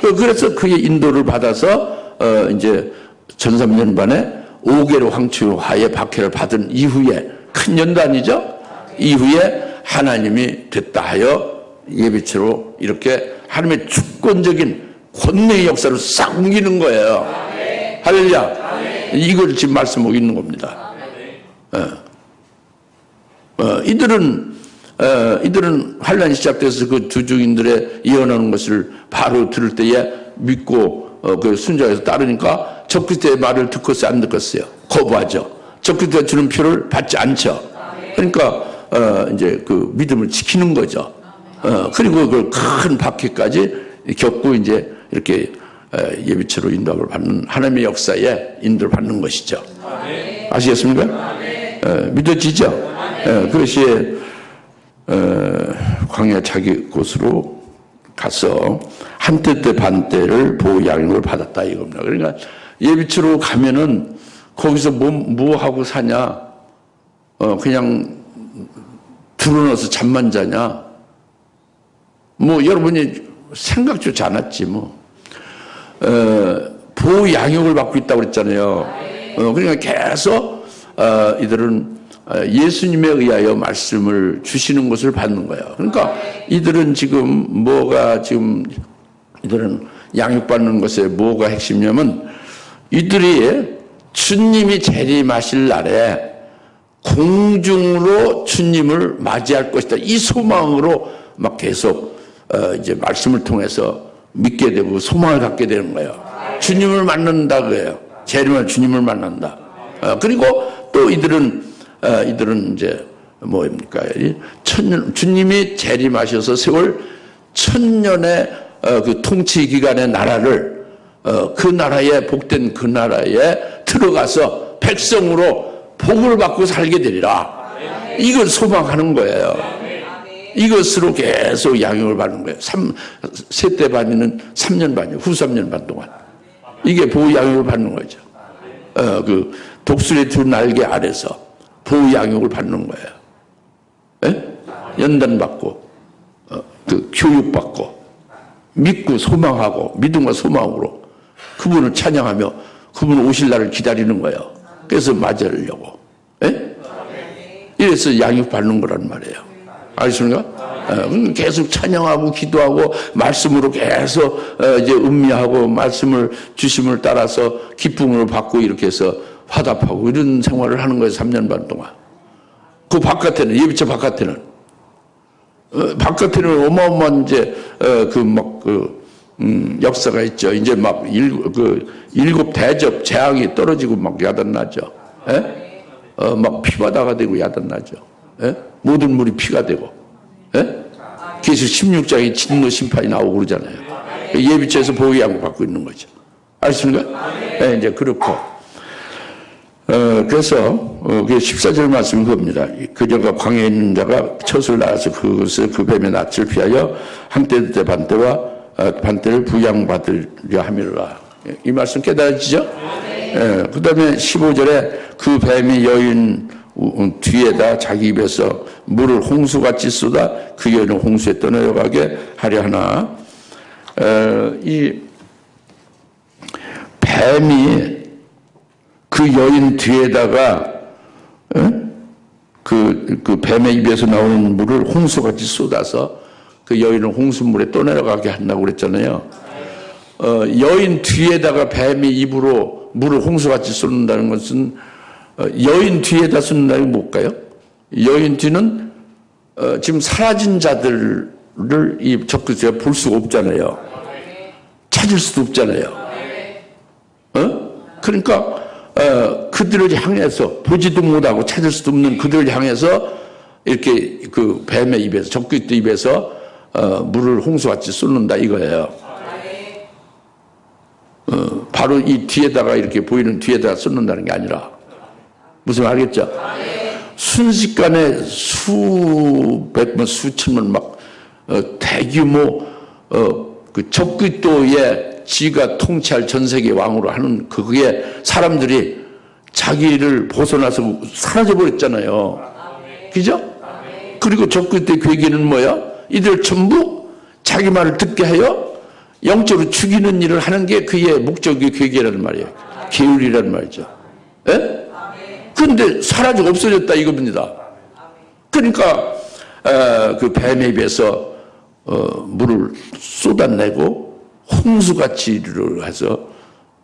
그래서 그의 인도를 받아서 이제 전 3년 반에 5개로 황치하에 박해를 받은 이후에 큰 연단이죠. 이후에 하나님이 됐다 하여 예배체로 이렇게 하나님의 주권적인 권능의 역사를 싹 옮기는 거예요. 할렐루야. 이걸 지금 말씀하고 있는 겁니다. 이들은 환란이 시작돼서 그 두 증인들의 예언하는 것을 바로 들을 때에 믿고 그 순종해서 따르니까 적그리스도의 말을 듣겠어요, 안 듣겠어요? 거부하죠. 적그리스도가 주는 표를 받지 않죠. 그러니까 이제 그 믿음을 지키는 거죠. 그리고 그걸 큰 박해까지 겪고 이제 이렇게 예비체로 인도함을 받는 하나님의 역사에 인도를 받는 것이죠. 아시겠습니까? 믿어지죠? 그것이 광야 자기 곳으로 가서 한때 때 반때를 보호 양육을 받았다 이겁니다. 그러니까 예비체로 가면은 거기서 뭐 하고 사냐? 그냥 드러나서 잠만 자냐? 뭐 여러분이 생각조차 않았지 뭐. 보호 양육을 받고 있다고 그랬잖아요. 그러니까 계속 이들은 예수님에 의하여 말씀을 주시는 것을 받는 거예요. 그러니까 이들은 지금 이들은 양육받는 것에 뭐가 핵심이냐면 이들이 주님이 재림하실 날에 공중으로 주님을 맞이할 것이다. 이 소망으로 막 계속 이제 말씀을 통해서 믿게 되고 소망을 갖게 되는 거예요. 주님을 만난다 그래요. 재림할 주님을 만난다. 그리고 또 이들은 이제 뭡니까? 주님이 재림하셔서 세월 천년의 그 통치 기간의 나라를 그 나라에 복된 그 나라에 들어가서 백성으로 복을 받고 살게 되리라. 이걸 소망하는 거예요. 이것으로 계속 양육을 받는 거예요. 세대 반이는 3년 반이에요. 후 3년 반 동안. 이게 보호 양육을 받는 거죠. 그 독수리 두 날개 아래서 보호 양육을 받는 거예요. 연단받고, 그 교육받고, 믿고 소망하고, 믿음과 소망으로 그분을 찬양하며 그분 오실 날을 기다리는 거예요. 그래서 맞으려고. 이래서 양육받는 거란 말이에요. 알겠습니까? 계속 찬양하고 기도하고 말씀으로 계속 이제 음미하고 말씀을 주심을 따라서 기쁨을 받고 이렇게 해서 화답하고 이런 생활을 하는 거예요. 3년 반 동안. 그 바깥에는 예비체 바깥에는 어마어마한 이제 역사가 있죠. 이제 막 일곱 대접 재앙이 떨어지고 막 야단나죠. 막 피바다가 되고 야단나죠. 모든 물이 피가 되고. 계속 16장에 진노 심판이 나오고 그러잖아요. 예비체에서 보호 양육 받고 있는 거죠. 아십니까? 이제 그렇고. 그래서 14절 말씀이 그겁니다. 그녀가 광야에 있는 자가 첫 낳아서 그것을 그 뱀의 낯을 피하여 한때 때 반때를 부양받으려 함이라. 이 말씀 깨달아지죠? 그 다음에 15절에 그 뱀이 여인 뒤에다 자기 입에서 물을 홍수같이 쏟아 그 여인을 홍수에 떠내려가게 하려 하나. 이 뱀이 그 여인 뒤에다가 그 뱀의 입에서 나오는 물을 홍수같이 쏟아서 그 여인을 홍수물에 떠내려가게 한다고 그랬잖아요. 여인 뒤에다가 뱀이 입으로 물을 홍수같이 쏟는다는 것은 여인 뒤에다 쏟는다는 게 뭘까요? 여인 뒤는 지금 사라진 자들을 이 적그리스도가 볼 수가 없잖아요. 찾을 수도 없잖아요. 그러니까 그들을 향해서 보지도 못하고 찾을 수도 없는 그들을 향해서 이렇게 그 뱀의 입에서 적그리스도 입에서 물을 홍수같이 쏟는다 이거예요. 바로 이 뒤에다가 이렇게 보이는 뒤에다가 쏟는다는 게 아니라 무슨 알겠죠? 순식간에 수백만 수천만 막 대규모 그 적그리스도의 지가 통치할 전 세계 왕으로 하는 그게 사람들이 자기를 벗어나서 사라져 버렸잖아요. 그죠? 그리고 적그리스도의 계기는 뭐야? 이들 전부 자기 말을 듣게 하여 영적으로 죽이는 일을 하는 게 그의 목적의 계기라는 말이에요. 계율이라는 말이죠. 예? 그런데 사라지고 없어졌다 이겁니다. 그러니까 그 뱀의 입에서 물을 쏟아내고 홍수같이 해서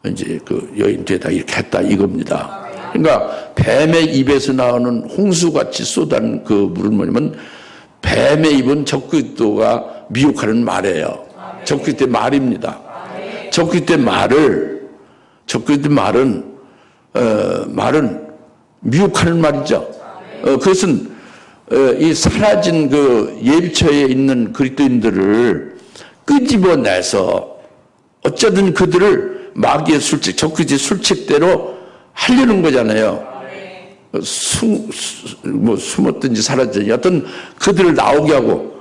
이제 그 여인 뒤에다 이렇게 했다 이겁니다. 그러니까 뱀의 입에서 나오는 홍수같이 쏟아는 그 물은 뭐냐면 뱀의 입은 적그리스도가 미혹하는 말이에요. 적그리스도의 말입니다. 적그리스도의 말은 미혹하는 말이죠. 그것은 이 사라진 그 예비처에 있는 그리스도인들을 끄집어내서 어쩌든 그들을 마귀의 술책, 적그리스도의 술책대로 하려는 거잖아요. 숨었든지 사라졌든지 여튼 그들을 나오게 하고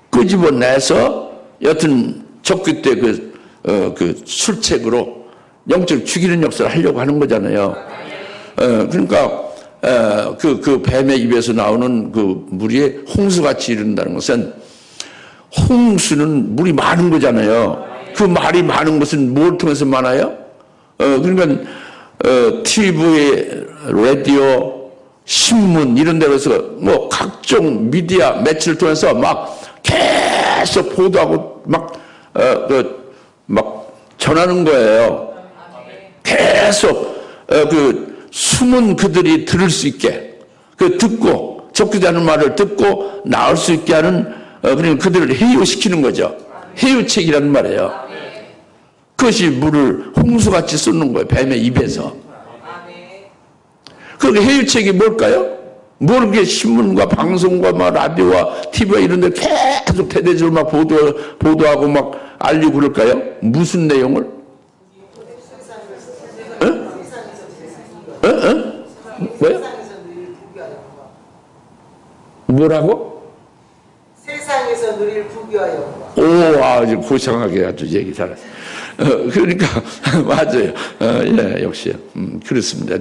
끄집어내서 여튼 적그리스도의 그 술책으로 영적으로 죽이는 역사를 하려고 하는 거잖아요. 그러니까 그 뱀의 입에서 나오는 그 물이 홍수같이 이른다는 것은 홍수는 물이 많은 거잖아요. 그 말이 많은 것은 뭘 통해서 많아요? 그러니까 TV, 라디오, 신문 이런 데서 뭐 각종 미디어 매체를 통해서 막 계속 보도하고 막 전하는 거예요. 계속 그 숨은 그들이 들을 수 있게 그 듣고 적지 않은 말을 듣고 나올 수 있게 하는 그러니까 그들을 해유시키는 거죠. 해유책이라는 말이에요. 그것이 물을 홍수같이 쏟는 거예요. 뱀의 입에서. 그 해유책이 뭘까요? 모르게 신문과 방송과 막 라디오와 TV와 이런 데 계속 대대적으로 막 보도하고 막 알리고 그럴까요? 무슨 내용을? 뭐요? 뭐라고? 세상에서 누릴 부귀와 영광. 오, 아주 고상하게 아주 얘기 잘하세요. 그러니까 맞아요. 예, 역시 그렇습니다.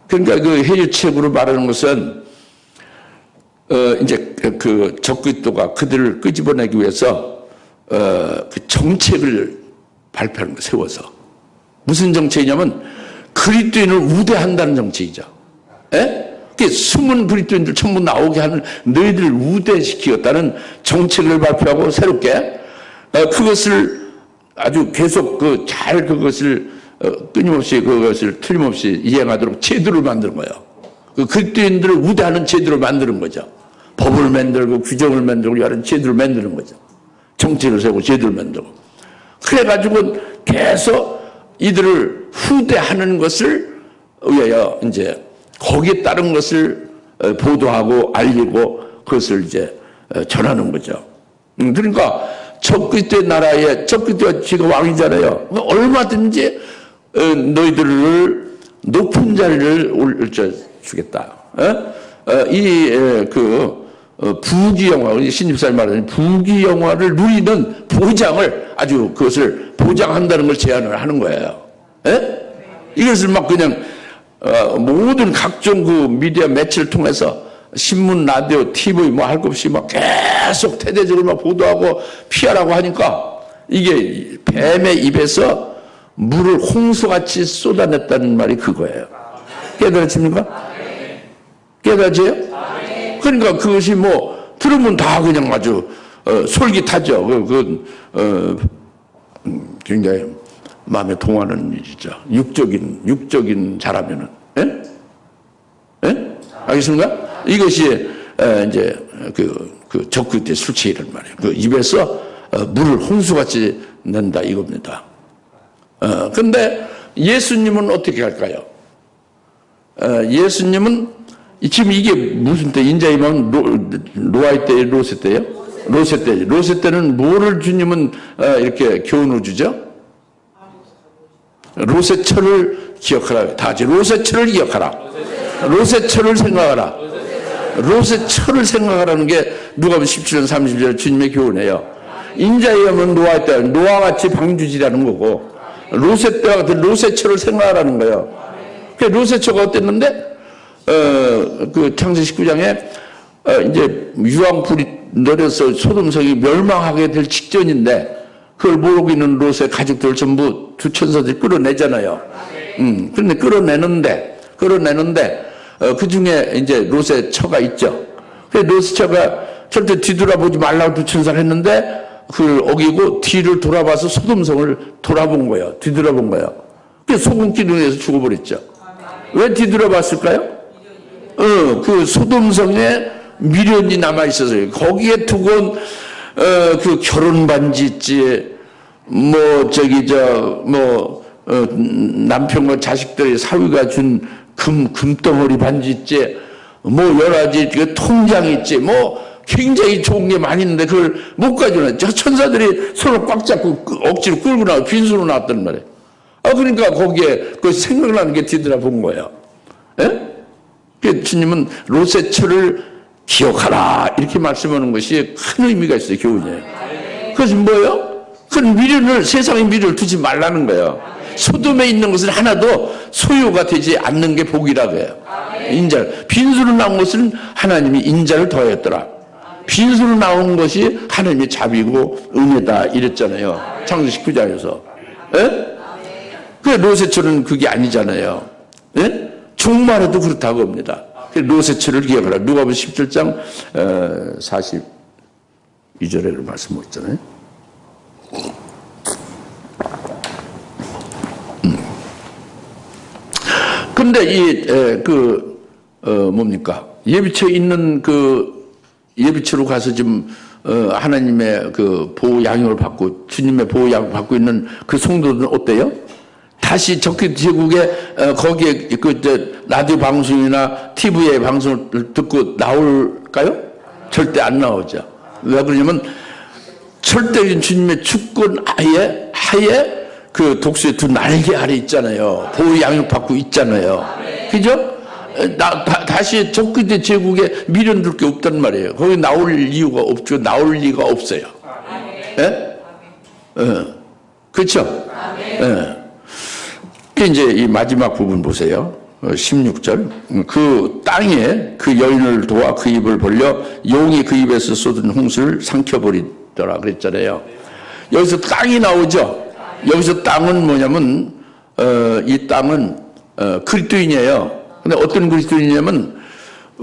그러니까 그 해유책으로 말하는 것은 이제 그 적그리스도가 그들을 끄집어내기 위해서 그 정책을 발표하는 거 세워서 무슨 정책이냐면 그리스도인을 우대한다는 정책이죠. 예? 숨은 그리스도인들 전부 나오게 하는 너희들을 우대시키겠다는 정책을 발표하고 새롭게 그것을 아주 계속 잘 그것을 끊임없이 그것을 틀림없이 이행하도록 제도를 만드는 거예요. 그 그리스도인들을 우대하는 제도를 만드는 거죠. 법을 만들고 규정을 만들고 여러 제도를 만드는 거죠. 정책을 세우고 제도를 만들고. 그래가지고 계속 이들을 후대하는 것을 위하여 이제 거기에 따른 것을 보도하고 알리고 그것을 이제 전하는 거죠. 그러니까 적그리스도의 나라에 적그리스도가 지금 왕이잖아요. 얼마든지 너희들을 높은 자리를 올려주겠다. 부귀영화, 신집사님 말하는 부귀영화를 누리는 보장을 아주 그것을 보장한다는 걸 제안을 하는 거예요. 이것을 막 그냥 모든 각종 그 미디어 매체를 통해서 신문, 라디오, TV 뭐 할 것 없이 막 계속 대대적으로 막 보도하고 피하라고 하니까 이게 뱀의 입에서 물을 홍수같이 쏟아냈다는 말이 그거예요. 깨달으십니까? 깨달으세요? 그러니까 그것이 뭐 들으면 다 그냥 아주 솔깃하죠. 굉장히 마음에 동하는 일이죠. 육적인 자라면은. 예? 예? 알겠습니까? 이것이 이제 그 적그리스도의 술책이란 말이에요. 그 입에서 물을 홍수같이 낸다 이겁니다. 근데 예수님은 어떻게 할까요? 예수님은 지금 이게 무슨 때? 인자이면 노아의 때, 로세 때예요? 로세 때. 로세 때는 뭐를 주님은 이렇게 교훈을 주죠? 로세철을 기억하라. 다 같이 로세철을 기억하라. 로세철을 생각하라. 로세철을 생각하라는 게 누가복음 17장 30절 주님의 교훈이에요. 인자에 오면 노아의 때, 노아같이 방주지라는 거고 로세 때와 같은 로세철을 생각하라는 거예요. 그 로세철가 어땠는데? 그 창세기 19장에 이제 유황불이 내려서 소돔성이 멸망하게 될 직전인데 그걸 모르고 있는 롯의 가족들 전부 두 천사들이 끌어내잖아요. 그런데 끌어내는데 그 중에 이제 롯의 처가 있죠. 그 롯의 처가 절대 뒤돌아보지 말라고 두 천사를 했는데 그 어기고 뒤를 돌아봐서 소돔성을 돌아본 거예요. 뒤돌아본 거예요. 그래서 소금 기둥에서 죽어버렸죠. 왜 뒤돌아봤을까요? 그 소돔성에 미련이 남아 있어서요. 거기에 두고 그 결혼 반지 있지, 남편과 자식들의 사위가 준 금덩어리 반지 있지, 여러 가지 그 통장 있지, 굉장히 좋은 게 많이 있는데 그걸 못 가져오네. 저 천사들이 서로 꽉 잡고 억지로 끌고 나와 빈손으로 나왔단 말이에요. 그러니까 거기에 그 생각나는 게 뒤돌아본 거예요. 예? 그 주님은 롯의 기억하라 이렇게 말씀하는 것이 큰 의미가 있어요. 교훈에. 그것이 뭐예요? 그건 세상의 미련을 두지 말라는 거예요. 소돔에 있는 것은 하나도 소유가 되지 않는 게 복이라고 해요. 인자. 빈수로 나온 것은 하나님이 인자를 더하였더라. 빈수로 나온 것이 하나님의 자비고 은혜다 이랬잖아요. 창세기 19장에서. 예? 그 롯의 그게 아니잖아요. 예? 종말에도 그렇다고 합니다. 롯의 기억하라. 누가복음 17장 42절에 말씀하셨잖아요. 근데 뭡니까? 예비처 있는 예비처로 가서 지금 하나님의 보호 양육을 받고 주님의 보호 양육을 받고 있는 그 성도들은 어때요? 다시 적그 제국에 거기에 라디오 방송이나 TV의 방송을 듣고 나올까요? 절대 안 나오죠. 왜 그러냐면 절대적인 주님의 주권 하에 그 독수의 두 날개 아래 있잖아요. 보호 양육 받고 있잖아요. 그죠? 다시 적그대 제국에 미련들 게 없단 말이에요. 거기 나올 이유가 없죠. 나올 리가 없어요. 예? 그렇죠? 예. 이제 이 마지막 부분 보세요. 16절. 그 땅에 그 여인을 도와 그 입을 벌려 용이 그 입에서 쏟은 홍수를 삼켜버리더라 그랬잖아요. 여기서 땅이 나오죠. 여기서 땅은 뭐냐면 이 땅은 그리스도인이에요. 근데 어떤 그리스도인이냐면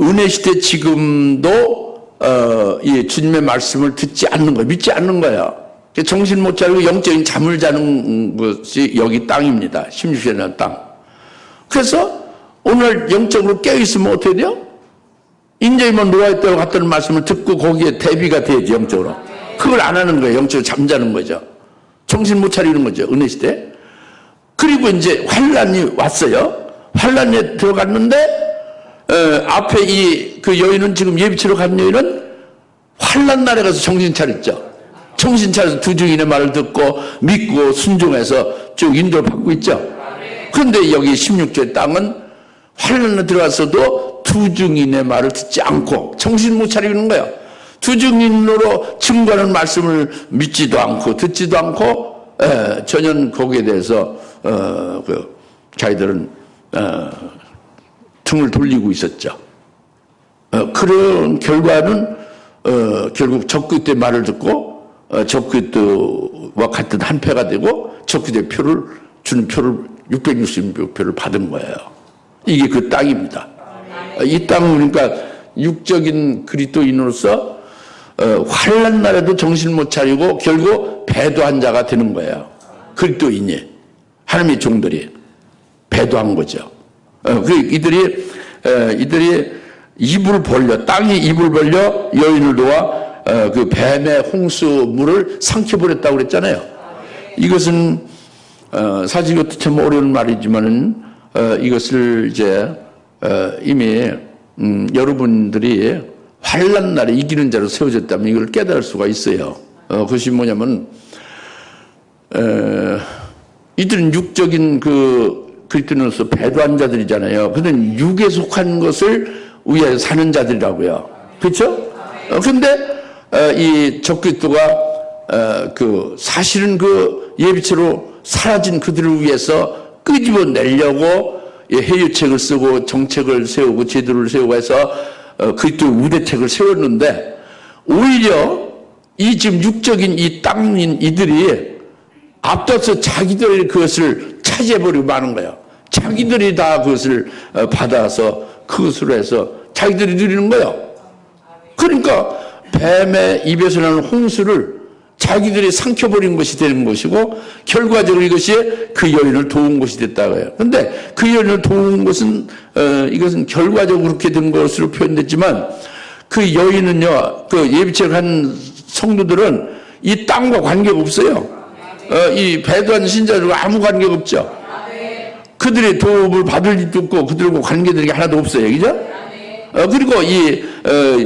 은혜 시대 지금도 이 주님의 말씀을 듣지 않는 거예요. 믿지 않는 거예요. 정신 못 차리고 영적인 잠을 자는 것이 여기 땅입니다. 16세는 땅. 그래서 오늘 영적으로 깨어있으면 어떻게 돼요? 인자이면 노아의 때와 같다는 말씀을 듣고 거기에 대비가 돼야지 영적으로. 그걸 안 하는 거예요. 영적으로 잠자는 거죠. 정신 못 차리는 거죠. 은혜 시대. 그리고 이제 환란이 왔어요. 환란에 들어갔는데 앞에 그 여인은 지금 예비치러 간 여인은 환란 날에 가서 정신 차렸죠. 정신 차려서 두 증인의 말을 듣고 믿고 순종해서 쭉 인도를 받고 있죠. 그런데 여기 16절 땅은 환란에 들어가서도 두 증인의 말을 듣지 않고 정신 못 차리는 거예요. 두 증인으로 증거하는 말씀을 믿지도 않고 듣지도 않고 전혀 거기에 대해서 자기들은 등을 돌리고 있었죠. 그런 결과는 결국 적그리스도의 말을 듣고 적그리스도와 같은 한패가 되고 적그리스도의 표를 주는 표를 666표를 받은 거예요. 이게 그 땅입니다. 이 땅은 그러니까 육적인 그리스도인으로서 환난 날에도 정신 못 차리고 결국 배도한 자가 되는 거예요. 그리스도인이 하나님의 종들이 배도한 거죠. 이들이 입을 벌려 땅이 입을 벌려 여인을 도와 그 뱀의 홍수물을 삼켜버렸다고 그랬잖아요. 이것은 사실 이것도 참 어려운 말이지만은 이것을 이제 이미 여러분들이 환난 날에 이기는 자로 세워졌다면 이걸 깨달을 수가 있어요. 그것이 뭐냐면 이들은 육적인 그리스도인으로서 배도한 자들이잖아요. 그들은 육에 속한 것을 위하여 사는 자들이라고요. 그렇죠? 그런데 이 적그리스도가 사실은 그 예비체로 사라진 그들을 위해서 끄집어내려고 해유책을 쓰고 정책을 세우고 제도를 세우고 해서 그리스도의 우대책을 세웠는데 오히려 이 지금 육적인 이 땅인 이들이 앞서서 자기들이 그것을 차지해버리고 마는 거예요. 자기들이 다 그것을 받아서 그것으로 해서 자기들이 누리는 거예요. 그러니까 뱀의 입에서 나는 홍수를 자기들이 삼켜버린 것이 되는 것이고 결과적으로 이것이 그 여인을 도운 것이 됐다고요. 그런데 그 여인을 도운 것은 이것은 결과적으로 그렇게 된 것으로 표현됐지만 그 여인은요, 그 예비책 한 성도들은 이 땅과 관계가 없어요. 이 배도한 신자들과 아무 관계가 없죠. 그들의 도움을 받을 일도 없고 그들과 관계들이 하나도 없어요. 그죠? 그리고 이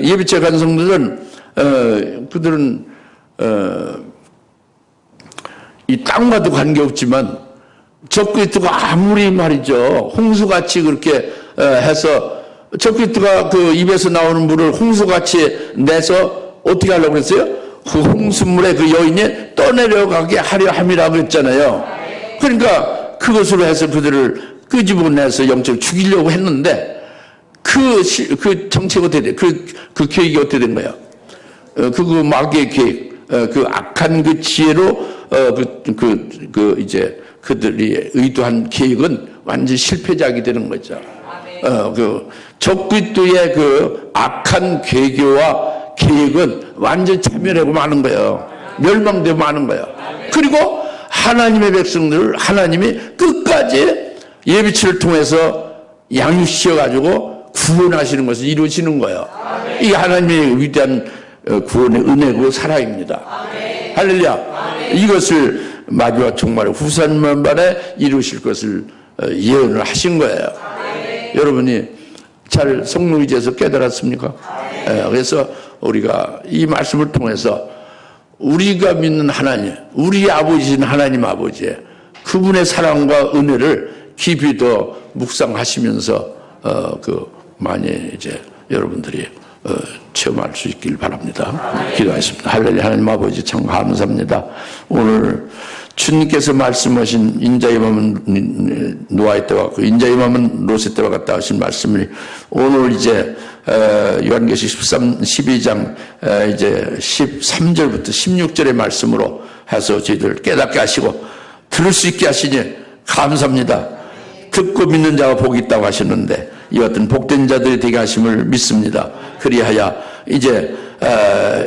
예비책 한 성도들은 그들은 이 땅과도 관계없지만 적그리스도가 아무리 말이죠 홍수같이 그렇게 해서 적그리스도가 그 입에서 나오는 물을 홍수같이 내서 어떻게 하려고 그랬어요? 그 홍수물에 그 여인이 떠내려가게 하려 함이라고 했잖아요. 그러니까 그것으로 해서 그들을 끄집어내서 영적으로 죽이려고 했는데 그 정책이 어떻게 돼? 그 계획이 어떻게 된 거예요? 그 마귀의 계획, 그 악한 그 지혜로 이제 그들이 의도한 계획은 완전 실패작이 되는 거죠. 그 적그리스도의 그 악한 괴계와 계획은 완전 참멸하고 마는 거예요. 멸망되고 마는 거예요. 그리고 하나님의 백성들을 하나님이 끝까지 예비치를 통해서 양육시켜가지고 구원하시는 것을 이루시는 거예요. 이게 하나님의 위대한 구원의 은혜고 사랑입니다. 할렐루야. 이것을 마지막 종말에 후산만반에 이루실 것을 예언을 하신 거예요. 여러분이 잘 성령의지에서 깨달았습니까? 그래서 우리가 이 말씀을 통해서 우리가 믿는 하나님, 우리 아버지신 하나님 아버지, 그분의 사랑과 은혜를 깊이 더 묵상하시면서 많이 이제 여러분들이 체험할 수 있길 바랍니다. 기도하겠습니다. 할렐루야. 하나님 아버지 참 감사합니다. 오늘 주님께서 말씀하신 인자의 마음은 노아의 때와 같고 인자의 마음은 롯의 때와 같다 하신 말씀을 오늘 이제 요한계시록 12장 이제 13절부터 16절의 말씀으로 해서 저희들 깨닫게 하시고 들을 수 있게 하시니 감사합니다. 듣고 믿는 자가 복이 있다고 하셨는데 이 같은 복된 자들이 되게 하심을 믿습니다. 그리하여 이제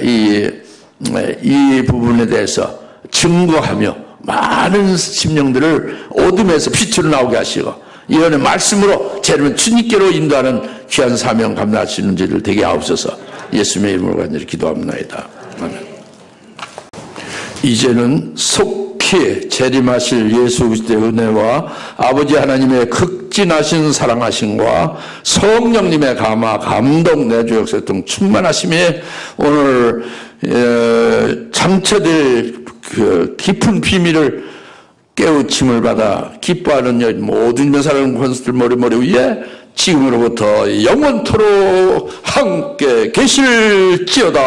이 부분에 대해서 증거하며 많은 심령들을 어둠에서 빛으로 나오게 하시고 예언의 말씀으로 제르면 주님께로 인도하는 귀한 사명 감당할 수 있는 저희들 되게 하옵소서. 예수님의 이름으로 간절히 기도합니다. 아멘. 이제는 속히 재림하실 예수 그리스도의 은혜와 아버지 하나님의 극진하신 사랑하심과 성령님의 감화 감동 내주 역사 등 충만하심이 오늘 장처될 그 깊은 비밀을 깨우침을 받아 기뻐하는 모든 사랑 권수들 머리 위에 지금으로부터 영원토록 함께 계실지어다.